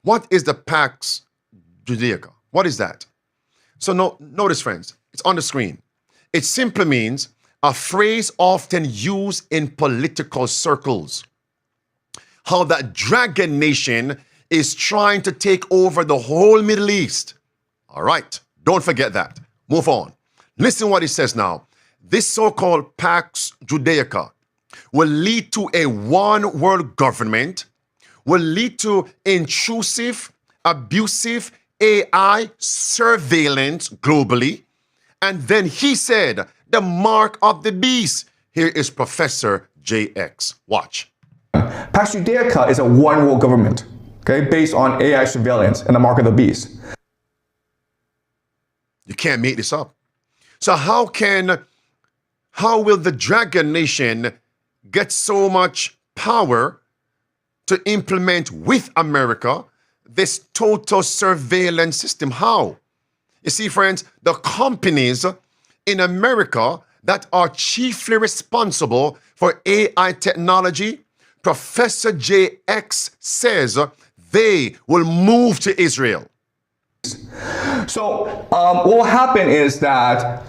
What is the Pax Judaica? What is that? So notice, friends, it's on the screen. It simply means a phrase often used in political circles. How that dragon nation is trying to take over the whole Middle East. All right, don't forget that. Move on. Listen what it says now. This so-called Pax Judaica will lead to a one world government, will lead to intrusive, abusive AI surveillance globally. And then he said, the mark of the beast. Here is Professor JX. Watch. Pax Judaica is a one world government, okay, based on AI surveillance and the mark of the beast. You can't make this up. So how will the dragon nation get so much power to implement with America this total surveillance system? How? You see, friends, the companies in America that are chiefly responsible for AI technology, Professor JX says they will move to Israel. So what will happen is that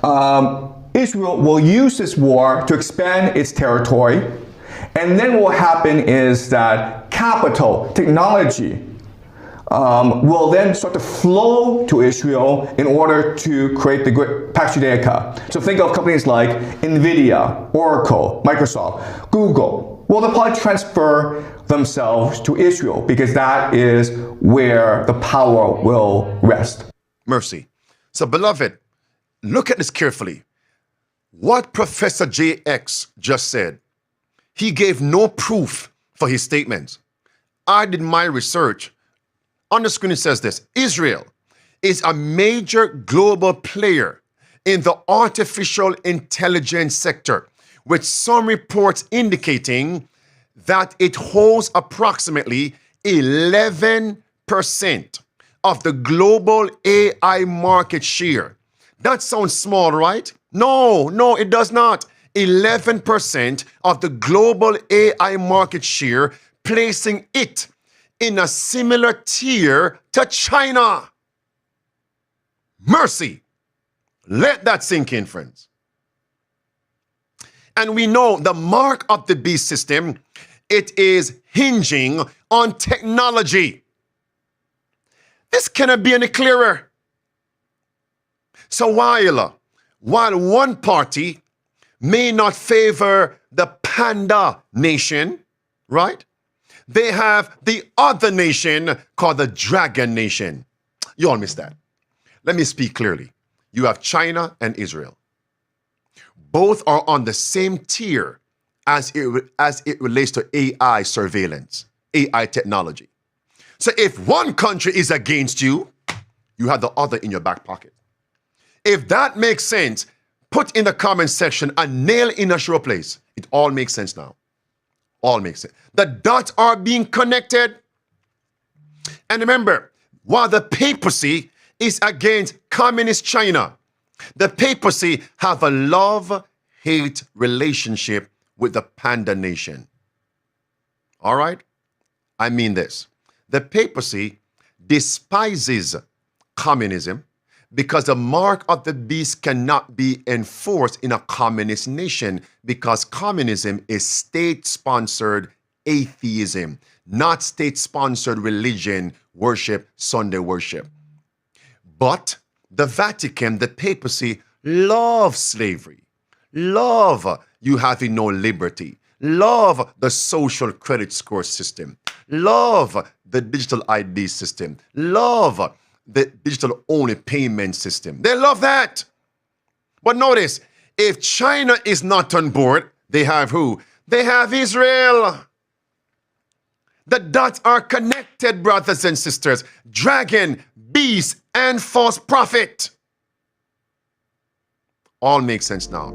Israel will use this war to expand its territory, and then what will happen is that capital, technology, will then start to flow to Israel in order to create the Pax Judaica. So think of companies like NVIDIA, Oracle, Microsoft, Google. Well, they'll probably transfer themselves to Israel because that is where the power will rest. Mercy. So, beloved, look at this carefully. What Professor JX just said, he gave no proof for his statements. I did my research. On the screen it says this: Israel is a major global player in the artificial intelligence sector, with some reports indicating that it holds approximately 11% of the global AI market share. That sounds small, right? No, it does not. 11% of the global AI market share, placing it in a similar tier to China. Mercy. Let that sink in, friends. And we know the mark of the beast system, it is hinging on technology. This cannot be any clearer. So while one party may not favor the panda nation, right? They have the other nation called the dragon nation. You all missed that. Let me speak clearly. You have China and Israel. Both are on the same tier as it relates to AI surveillance, AI technology. So if one country is against you, you have the other in your back pocket. If that makes sense, put in the comment section a nail in a sure place. It all makes sense now. All makes sense. The dots are being connected. And remember, while the papacy is against communist China, the papacy have a love-hate relationship with the panda nation. All right? I mean this. The papacy despises communism because the mark of the beast cannot be enforced in a communist nation, because communism is state-sponsored atheism, not state-sponsored religion, worship, Sunday worship. But the Vatican, the papacy, love slavery, love you having no liberty, love the social credit score system, love the digital ID system, love the digital-only payment system. They love that. But notice, if China is not on board, they have who? They have Israel. The dots are connected, brothers and sisters. Dragon, beast, and false prophet. All makes sense now.